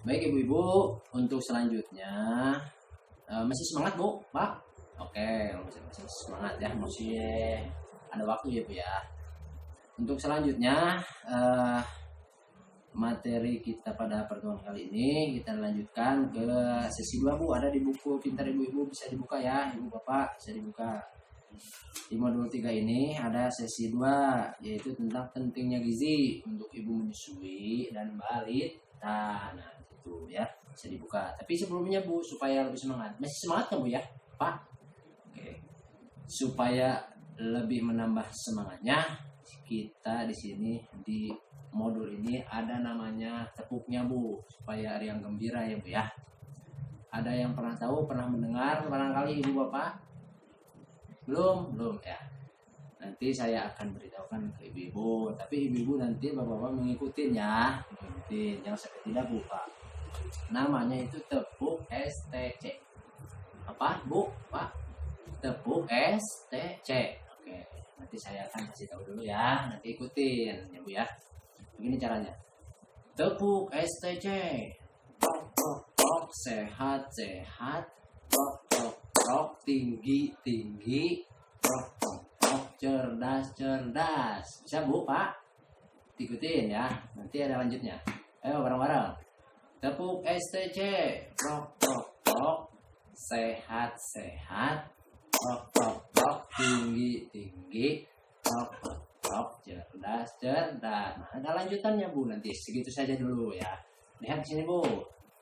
Baik ibu-ibu, untuk selanjutnya masih semangat bu, pak? Oke, masih semangat ya, masih ada waktu ya bu ya. Untuk selanjutnya materi kita pada pertemuan kali ini kita lanjutkan ke sesi 2 bu. Ada di buku Pintar Ibu-ibu, bisa dibuka ya ibu bapak, bisa dibuka. Di modul 3 ini ada sesi 2 yaitu tentang pentingnya gizi untuk ibu menyusui dan balita. Nah itu ya bisa dibuka. Tapi sebelumnya bu, supaya lebih semangat, masih semangat kan bu ya pak? Oke. Supaya lebih menambah semangatnya, kita di sini di modul ini ada namanya tepuknya bu, supaya ada yang gembira ya bu ya. Ada yang pernah tahu, pernah mendengar barangkali ibu bapak? Belum ya. Nanti saya akan beritahukan ke ibu-ibu, tapi ibu-ibu nanti bapak-bapak mengikutin ya, mengikutin, jangan sampai tidak bu pak. Namanya itu tepuk STC. Apa bu pak? Tepuk STC. Oke, nanti saya akan kasih tahu dulu ya, nanti ikutin ya bu ya. Begini caranya. Tepuk STC. Tok tok tok, sehat sehat. Tok tok tok, tinggi tinggi. Tok tok tok, cerdas cerdas. Bisa bu pak? Ikutin ya, nanti ada lanjutnya. Ayo bareng-bareng. Tepuk STC. Tok tok tok, sehat sehat. Tok tok tok, tinggi tinggi. Tok tok tok, cerdas cerdas. Nah, ada lanjutannya bu, nanti segitu saja dulu ya. Lihat sini bu.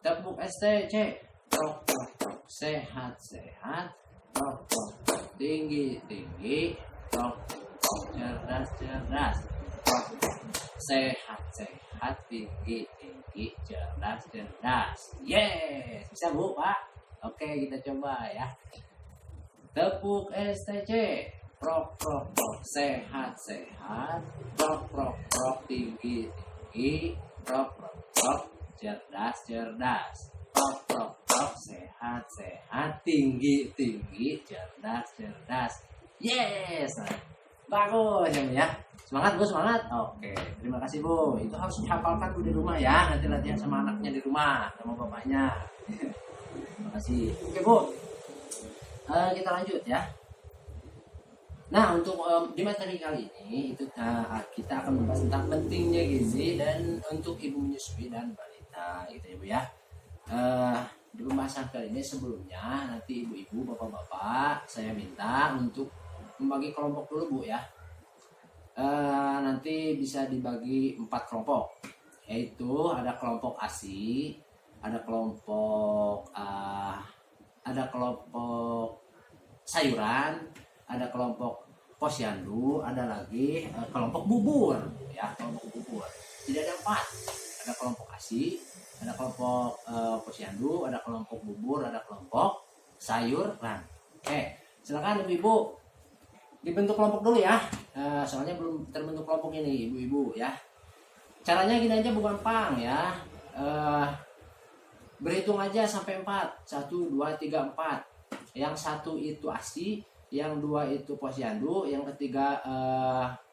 Tepuk STC. Tok tok tok, sehat sehat. Tok tok tok, tinggi tinggi. Tok tok tok, cerdas cerdas. Tok tok, sehat sehat, tinggi tinggi, cerdas cerdas. Yes, bisa bu pak? Oke, kita coba ya. Tepuk STC. Prok prok prok, sehat sehat. Prok prok prok, tinggi tinggi. Prok prok prok, cerdas cerdas. Prok prok prok, sehat sehat, tinggi tinggi, cerdas cerdas. Yes, bagus ya. Semangat bu, semangat. Oke, terima kasih bu. Itu harus dihafalkan bu di rumah ya. Nanti latihan sama anaknya di rumah, sama bapaknya. Terima kasih. Oke bu, kita lanjut ya. Nah untuk di materi kali ini itu kita akan membahas tentang pentingnya gizi dan untuk ibu menyusui dan balita gitu ya bu ya. Di pembahasan kali ini sebelumnya nanti ibu-ibu bapak-bapak saya minta untuk membagi kelompok dulu bu ya. Nanti bisa dibagi 4 kelompok, yaitu ada kelompok ASI, ada kelompok sayuran, ada kelompok posyandu, ada lagi kelompok bubur ya, kelompok bubur. Jadi ada 4, ada kelompok ASI, ada kelompok posyandu, ada kelompok bubur, ada kelompok sayuran. Oke, silakan ibu-ibu dibentuk kelompok dulu ya, soalnya belum terbentuk kelompok ini ibu-ibu ya. Caranya gini aja, bukan pang ya, berhitung aja sampai 4, 1, 2, 3, 4. Yang 1 itu ASI, yang 2 itu posyandu, yang ketiga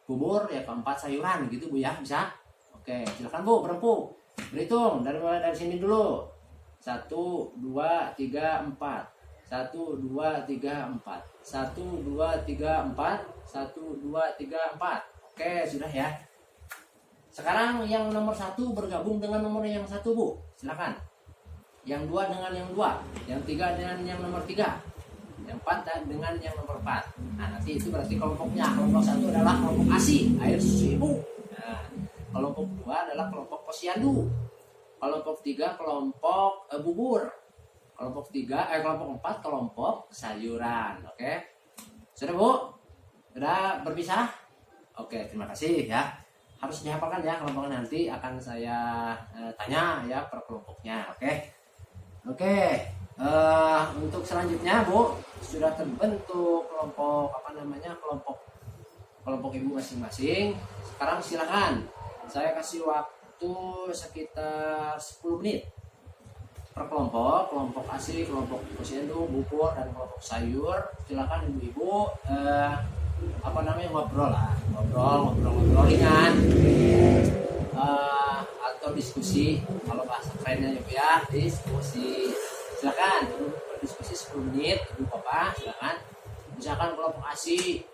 bubur, yang keempat sayuran gitu bu ya, bisa? Oke, silakan bu berempuk, berhitung dari sini dulu. 1, 2, 3, 4. 1, 2, 3, 4. 1, 2, 3, 4. 1, 2, 3, 4. Oke, sudah ya. Sekarang yang nomor 1 bergabung dengan nomor yang 1 bu, silakan. Yang 2 dengan yang 2, yang 3 dengan yang nomor 3, yang 4 dengan yang nomor 4. Nah nanti itu berarti kelompoknya. Kelompok 1 adalah kelompok ASI, air susu ibu. Nah, kelompok 2 adalah kelompok posyandu. Kelompok 3 kelompok bubur. Kelompok 4 kelompok sayuran. Oke, sudah bu? Sudah berpisah? Oke, terima kasih ya. Harus dihafalkan ya kelompoknya, nanti akan saya tanya ya per kelompoknya. Oke. Untuk selanjutnya bu, sudah terbentuk kelompok kelompok ibu masing-masing. Sekarang silakan saya kasih waktu sekitar 10 menit per kelompok ASI, kelompok posyandu, bubur, dan kelompok sayur. Silakan ibu-ibu ngobrol ringan atau diskusi berdiskusi, kalau bahasa kerennya ya Bu ya, diskusi. Silakan Ibu berdiskusi 10 menit Ibu Bapak, silakan. Misalkan kelompok ASI,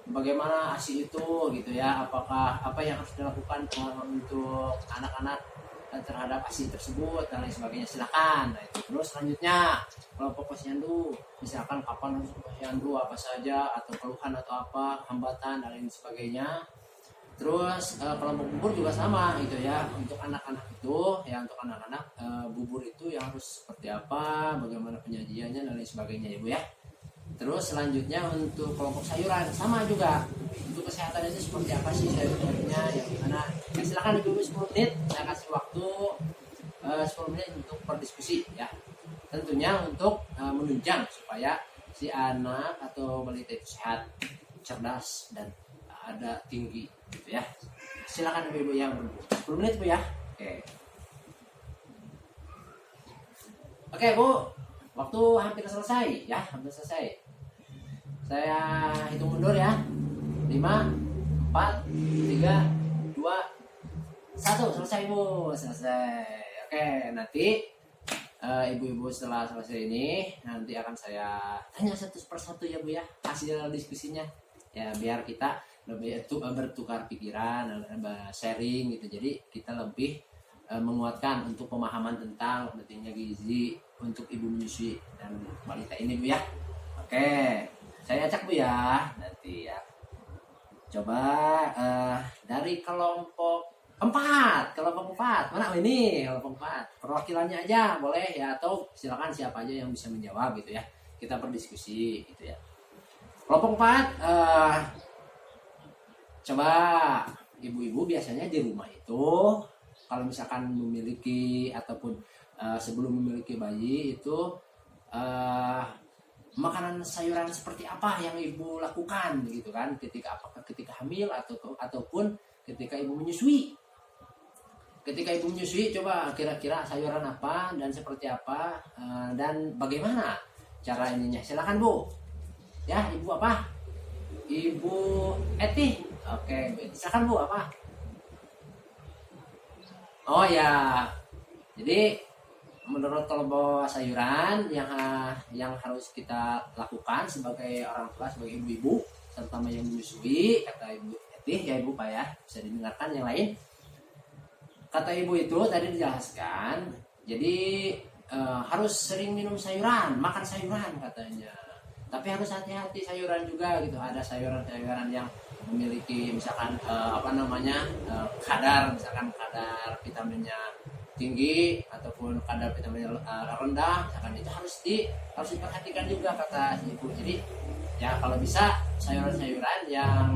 bagaimana ASI itu gitu ya, apakah apa yang harus dilakukan untuk anak-anak terhadap ASI tersebut dan lain sebagainya, silakan. Nah, itu terus selanjutnya kelompok posyandu, misalkan kapan harus posyandu, apa saja atau keluhan atau apa hambatan dan lain sebagainya. Terus kelompok bubur juga sama gitu ya, untuk anak-anak itu ya, untuk anak-anak bubur itu yang harus seperti apa, bagaimana penyajiannya dan lain sebagainya ya Bu ya. Terus selanjutnya untuk kelompok sayuran sama juga, untuk kesehatan itu seperti apa sih sayur-sayurnya yang gimana. Ya, silakan Ibu 10 menit, saya kasih waktu 10 menit untuk berdiskusi ya. Tentunya untuk menunjang supaya si anak atau balita itu sehat, cerdas dan ada tinggi gitu ya. Silakan Ibu yang 10 menit Bu ya. Oke Bu, waktu hampir selesai ya, hampir selesai. Saya hitung mundur ya. 5, 4, 3, 2, 1. Selesai Bu, selesai. Oke, nanti ibu-ibu setelah selesai ini nanti akan saya tanya satu persatu ya Bu ya, hasil diskusinya ya, biar kita lebih bertukar pikiran, sharing gitu. Jadi kita lebih menguatkan untuk pemahaman tentang pentingnya gizi untuk ibu menyusui dan balita ini Bu ya. Oke, saya acak Bu ya nanti ya. Coba dari kelompok 4 mana ini kelompok 4, perwakilannya aja boleh ya, atau silakan siapa aja yang bisa menjawab gitu ya, kita berdiskusi gitu ya. Kelompok 4, coba ibu-ibu biasanya di rumah itu kalau misalkan memiliki ataupun sebelum memiliki bayi itu makanan sayuran seperti apa yang ibu lakukan gitu kan, apakah ketika hamil ataupun ketika ibu menyusui. Ketika ibu menyusui, coba kira-kira sayuran apa dan seperti apa dan bagaimana cara ininya. Silakan Bu. Ya, Ibu apa? Ibu Eti. Oke, silakan Bu, apa? Oh ya. Jadi menurut kelompok sayuran yang harus kita lakukan sebagai orang tua, sebagai ibu-ibu terutama yang menyusui, kata Ibu Eti ya Ibu Pak ya, bisa didengarkan yang lain. Kata ibu itu tadi dijelaskan, jadi harus sering minum sayuran, makan sayuran katanya. Tapi harus hati-hati sayuran juga gitu. Ada sayuran-sayuran yang memiliki misalkan kadar vitaminnya tinggi ataupun kadar vitaminnya rendah, misalkan itu harus diperhatikan juga kata ibu. Jadi ya kalau bisa sayuran-sayuran yang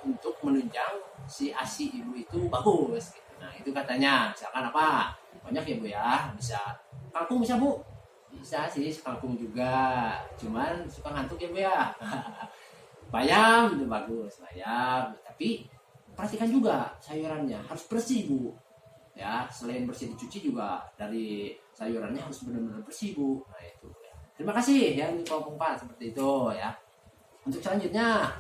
untuk menunjang si ASI ibu itu bagus gitu. Nah itu katanya, misalkan apa? Banyak ya Bu ya, bisa kangkung bisa Bu? Bisa sih kangkung juga, cuman suka ngantuk ya Bu ya. Bayam itu bagus, bayam. Tapi perhatikan juga sayurannya, harus bersih Bu. Ya, selain bersih dicuci juga dari sayurannya harus benar-benar bersih Bu. Nah itu ya. Terima kasih ya untuk kelompok 4 seperti itu ya. Untuk selanjutnya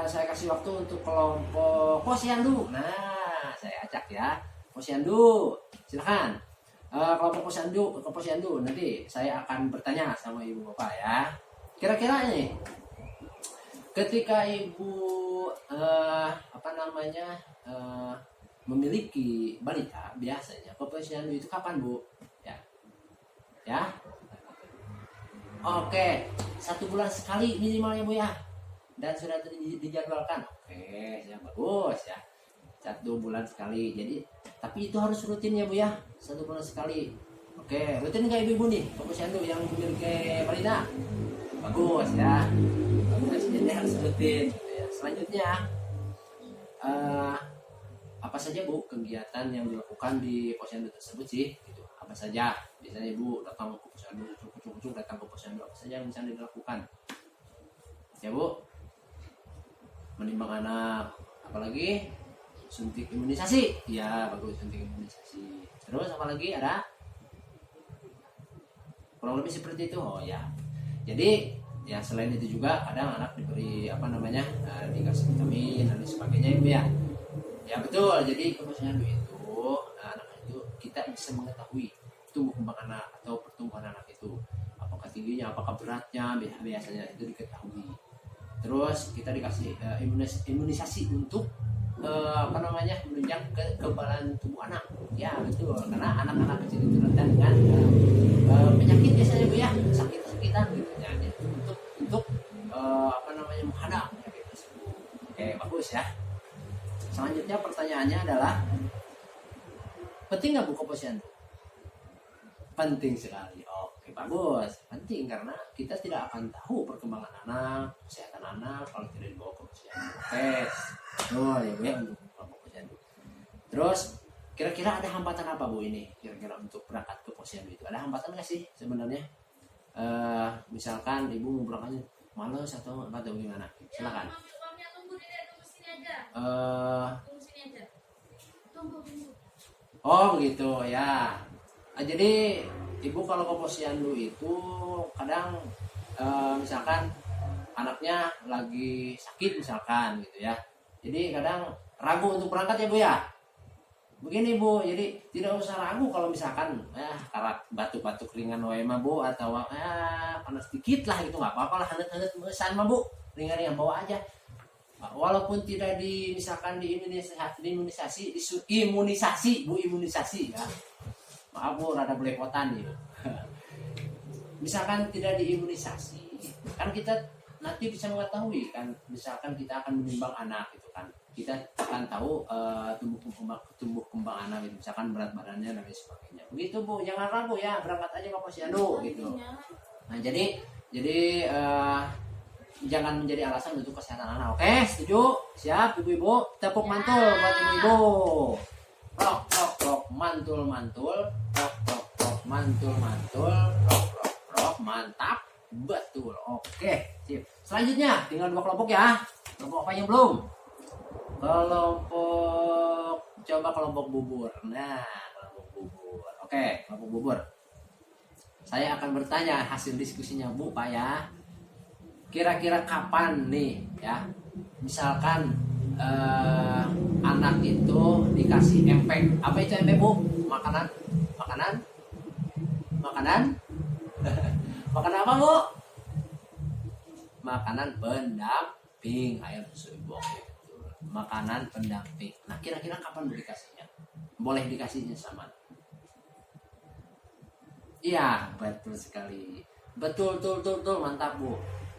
saya kasih waktu untuk kelompok posyandu. Nah, saya acak ya, posyandu, silakan. Kelompok posyandu nanti saya akan bertanya sama ibu bapak ya. Kira-kira ini, ketika ibu memiliki balita biasanya ke posyandu itu kapan Bu? Ya. Oke, 1 bulan sekali minimal ya Bu ya. Dan sudah dijadwalkan. Oke, ya bagus ya. 1 bulan sekali. Jadi, tapi itu harus rutin ya Bu ya. 1 bulan sekali. Oke, rutin nggak ibu-ibu nih? Posyandu yang memiliki balita? Bagus ya. Bagus, jadi harus rutin. Selanjutnya, apa saja Bu kegiatan yang dilakukan di posyandu tersebut sih? Gitu. Apa saja? Biasanya Ibu datang ke posyandu, cukup datang ke posyandu, apa saja yang bisa dilakukan? Ya Bu, menimbang anak, apalagi suntik imunisasi, ya bagus suntik imunisasi. Terus apalagi ada? Kurang lebih seperti itu. Oh ya. Jadi ya selain itu juga kadang anak diberi dikasih vitamin dan sebagainya Ibu ya. Ya betul. Jadi ke posyandu itu kita bisa mengetahui tumbuh kembang anak atau pertumbuhan anak itu, apakah tingginya, apakah beratnya, biasanya itu diketahui. Terus kita dikasih imunisasi untuk menunjang kekebalan tubuh anak. Ya betul, karena anak-anak kecil itu rentan dengan penyakit biasanya Bu ya, sakit-sakitan gitu ya. Jadi untuk menghadang penyakit tersebut. Oke, bagus ya. Selanjutnya pertanyaannya adalah, penting nggak buku posyandu? Penting sekali. Oke, bagus. Penting karena kita tidak akan tahu perkembangan anak, kesehatan anak kalau tidak dibawa ke posyandu. Oke, betul ya Bu ya, untuk kelompok posyandu. Terus kira-kira ada hambatan apa Bu ini? Kira-kira untuk berangkat ke posyandu itu ada hambatan nggak sih sebenarnya? Misalkan ibu mau berangkatnya malas atau gimana? Silakan. Oh begitu ya. Jadi ibu kalau ke posyandu itu kadang misalkan anaknya lagi sakit misalkan gitu ya. Jadi kadang ragu untuk berangkat ya Bu ya. Begini Bu, jadi tidak usah ragu kalau misalkan karat batuk-batuk ringan wae mah Bu, atau panas dikit lah itu nggak apa-apa lah, hangat-hangat mesan mah Bu, ringan-ringan bawa aja. Walaupun tidak misalkan imunisasi Bu, imunisasi ya. Maaf Bu, rada belepotan ya. Misalkan tidak diimunisasi, kan kita nanti bisa mengetahui kan, misalkan kita akan menimbang anak gitu kan, kita akan tahu tumbuh kembang anak gitu, misalkan berat badannya dan lain sebagainya. Begitu Bu, jangan ragu ya, berangkat aja ke posyandu gitu. Nah jadi jangan menjadi alasan untuk kesehatan anak. Oke, setuju? Siap ibu-ibu? Tepuk mantul buat ibu-ibu. Rok rok rok mantul mantul, rok rok rok mantul mantul, rok rok rok, mantap, betul. Oke, sip. Selanjutnya tinggal 2 kelompok ya. Kelompok apa yang belum? Kelompok bubur. Nah, kelompok bubur. Oke, kelompok bubur. Saya akan bertanya hasil diskusinya Bu Pak ya. Kira-kira kapan nih ya? Misalkan anak itu dikasih empek. Apa itu empek Bu? Makanan? Makanan apa Bu? Makanan pendamping, air susu ibu. Makanan pendamping. Nah, kira-kira kapan dikasihnya? Boleh dikasihnya sama? Iya, betul sekali. Betul, mantap Bu.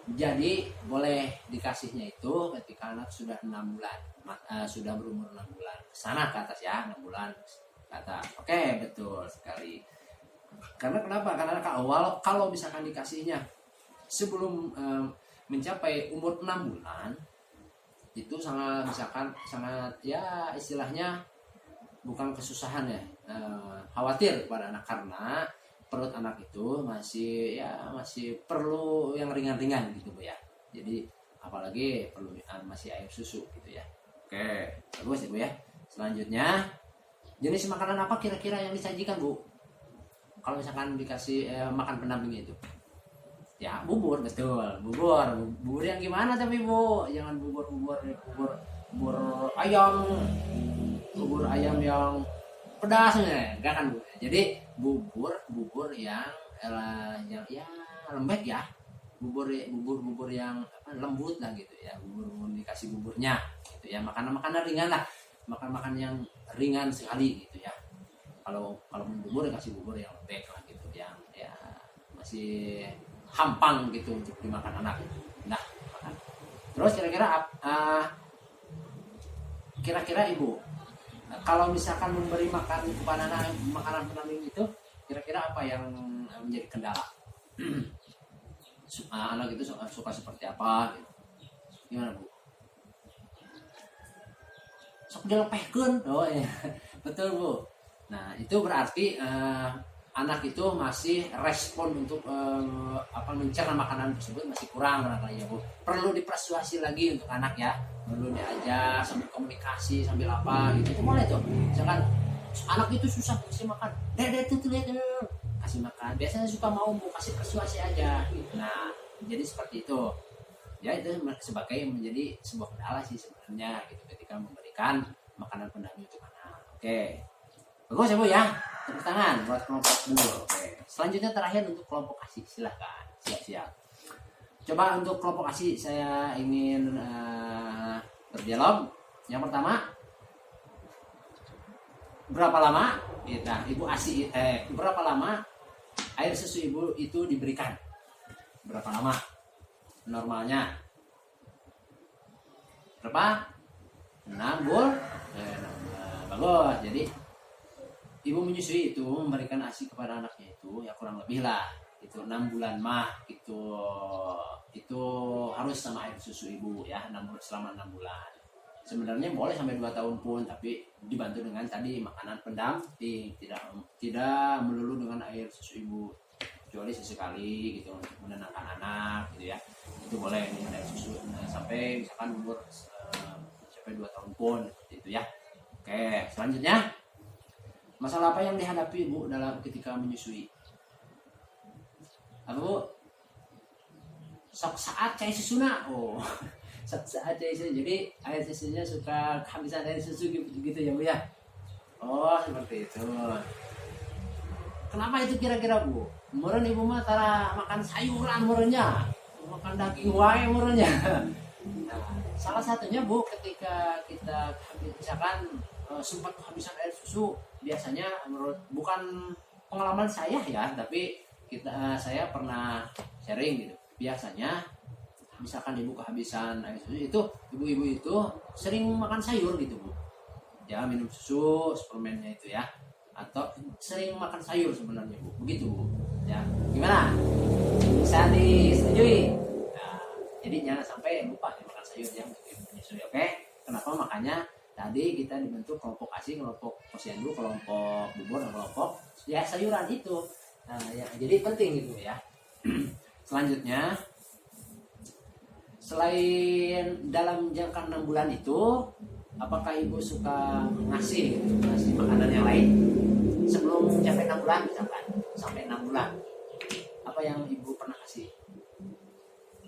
Jadi boleh dikasihnya itu ketika anak sudah 6 bulan, sudah berumur 6 bulan. Sana ke atas ya, 6 bulan ke atas. Oke, betul sekali. Karena kenapa? Karena awal kalau misalkan dikasihnya sebelum mencapai umur 6 bulan, itu sangat ya istilahnya bukan kesusahan ya, khawatir kepada anak karena perut anak itu masih perlu yang ringan-ringan gitu Bu ya. Jadi apalagi perlu masih air susu gitu ya. Oke, bagus ya Bu ya. Selanjutnya, jenis makanan apa kira-kira yang disajikan Bu? Kalau misalkan dikasih makan pendamping itu? Ya bubur, betul, bubur yang gimana tapi Bu? Jangan bubur ayam yang pedasnya, enggak kan Bu? Jadi bubur yang ya lembek ya, bubur yang lembut lah gitu ya, bubur dikasih buburnya gitu ya, makanan ringan lah, makan yang ringan sekali gitu ya. Kalau bubur dikasih bubur yang lembek lah gitu, yang ya masih hampang gitu untuk dimakan anak. Nah, makan. Terus kira-kira Ibu, kalau misalkan memberi makan kepada anak makanan pendamping itu, kira-kira apa yang menjadi kendala? Anak itu suka seperti apa? Gitu. Gimana Bu? Sok dilepehkeun. Oh iya, betul Bu. Nah itu berarti anak itu masih respon untuk mencerna makanan tersebut masih kurang barangkali ya Bu. Perlu dipersuasi lagi untuk anak ya. Perlu diajak sambil komunikasi sambil apa gitu. Itu boleh tuh. Misalkan anak itu susah kasih makan, dede tuh lihat kasih makan. Biasanya suka mau Bu, kasih persuasi aja. Gitu. Nah jadi seperti itu. Ya itu sebagai menjadi sebuah kendala sih sebenarnya gitu ketika memberikan makanan pendamping untuk anak. Oke. Bagus ya Bu ya. Tepuk tangan buat kelompok bubur. Oke. Selanjutnya terakhir untuk kelompok ASI, silahkan. Siap-siap. Coba untuk kelompok ASI saya ingin berdialog. Yang pertama, berapa lama ibu ASI berapa lama air susu ibu itu diberikan? Berapa lama normalnya? Berapa? 6 bulan. Bagus. Jadi ibu menyusui itu memberikan ASI kepada anaknya itu ya kurang lebih lah itu 6 bulan mah itu harus sama air susu ibu ya selama 6 bulan. Sebenarnya boleh sampai 2 tahun pun, tapi dibantu dengan tadi makanan pendamping, tidak melulu dengan air susu ibu, kecuali sesekali gitu untuk menenangkan anak gitu ya, itu boleh dengan air susu sampai misalkan umur sampai 2 tahun pun gitu ya. Oke, selanjutnya masalah apa yang dihadapi ibu dalam ketika menyusui? Apa bu? Sok saat cai susuna, saat cai susu, jadi air susunya suka kehabisan air susu gitu ya bu ya. Oh seperti itu. Kenapa itu kira-kira bu? Meureun ibu mah tara makan sayuran meureunnya, makan daging wae meureunnya. Nah, salah satunya bu ketika kita misalkan sempat kehabisan air susu, biasanya menurut bukan pengalaman saya ya, tapi saya pernah sharing gitu. Biasanya misalkan ibu kehabisan air susu itu ibu-ibu itu sering makan sayur gitu bu ya, minum susu suplemennya itu ya, atau sering makan sayur sebenarnya bu, begitu bu ya. Gimana, bisa disetujui? Nah, jadi jangan sampai lupa ya makan sayur yang menyusui. Oke, kenapa? Makanya tadi kita dibentuk kelompok ASI, kelompok posyandu, kelompok bubur, dan kelompok ya sayuran itu. Nah, ya, jadi penting gitu ya. Selanjutnya, selain dalam jangka 6 bulan itu, apakah ibu suka ngasih makanan yang lain sebelum sampai 6 bulan misalkan, sampai 6 bulan? Apa yang ibu pernah kasih?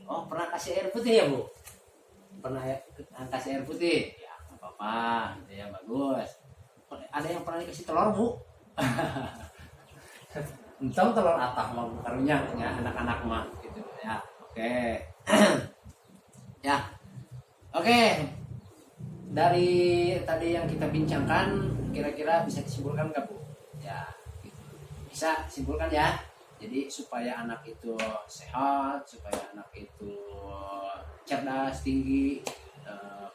Oh, pernah kasih air putih ya bu? Pernah kasih air putih? Ya, nggak apa-apa, gitu ya, bagus. Ada yang pernah dikasih telur bu? Entah telur atah mau karunya ya anak-anak mah gitu ya. Oke. Ya. Oke. Dari tadi yang kita bincangkan kira-kira bisa disimpulkan nggak bu? Ya. Bisa disimpulkan ya. Jadi supaya anak itu sehat, supaya anak itu cerdas, tinggi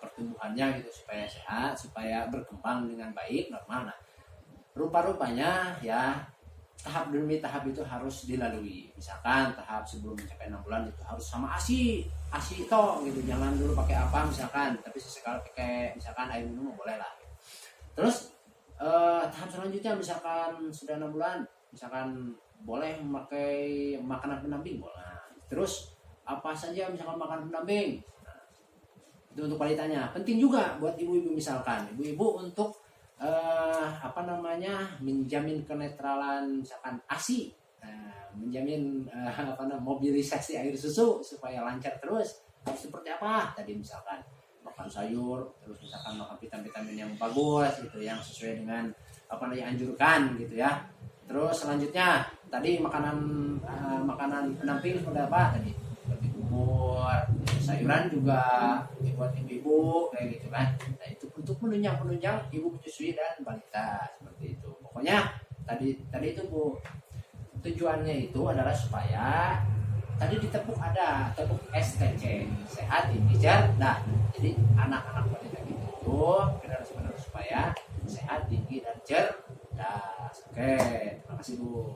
pertumbuhannya gitu, supaya sehat, supaya berkembang dengan baik, normal. Nah, rupa-rupanya ya tahap demi tahap itu harus dilalui. Misalkan tahap sebelum mencapai 6 bulan itu harus sama ASI itu gitu, jangan dulu pakai apa misalkan, tapi sesekali pakai misalkan air minum boleh lah. Terus tahap selanjutnya misalkan sudah 6 bulan misalkan boleh memakai makanan pendamping boleh. Terus apa saja misalkan makanan pendamping, nah, itu untuk wanitanya penting juga buat ibu-ibu, misalkan ibu-ibu untuk menjamin kenetralan misalkan ASI, menjamin mobilisasi air susu supaya lancar terus, harus seperti apa tadi, misalkan makan sayur, terus misalkan makan vitamin-vitamin yang bagus gitu, yang sesuai dengan apa yang dianjurkan gitu ya. Terus selanjutnya tadi makanan pendamping seperti apa tadi, seperti bubur, sayuran juga buat ibu-ibu kayak gitu kan. Nah, itu untuk menunjang ibu menyusui dan balita seperti itu. Pokoknya tadi itu bu, tujuannya itu adalah supaya tadi ditepuk ada tepuk STC, sehat, tinggi, cerdas. Jadi anak-anak balita itu benar-benar supaya sehat, tinggi, dan cerdas. Oke, terima kasih bu.